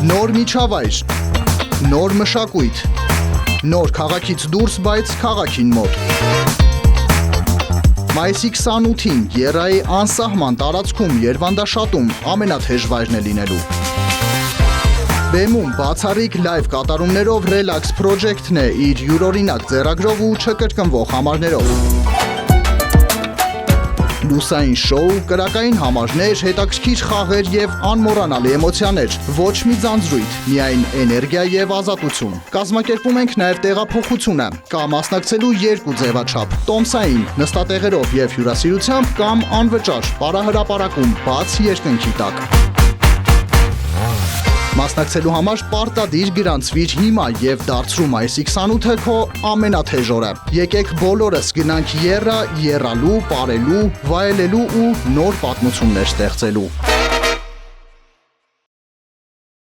Նոր միջավայր, նոր մշակույթ, նոր քաղաքից դուրս, բայց քաղաքին մոտ։ Մայիսի 28-ին Եռայի անսահման տարածքում Երվանդաշատում ամենաթեժվայրն է լինելու։ Բեմում բացառիկ լայվ կատարումներով Relax Project-ն է իր յուրօրինակ ձեռագրով ու չկրկնվող համարներով։ Լուսային շոու, կրակային համարներ, հետաքրքիր խաղեր եւ անմոռանալի էմոցիաներ, ոչ մի ձանձրույթ, միայն էներգիա եւ ազատություն։ Կազմակերպում ենք նաեւ տեղափոխությունը, կամ մասնակցելու երկու ձևաչափ՝ տոմսային, նստատեղերով եւ հյուրասիրությամբ կամ անվճար, պարահրապարակում, բաց երկնքի տակ։ Մասնակցելու համար պարտադիր գրանցվիր հիմա եւ դարձրու մայիսի 28-ը քո ամենաթեժ օրը։ Եկեք բոլորս գնանք Եռա, եռալու, պարելու, վայելելու ու նոր պատմություններ ստեղծելու։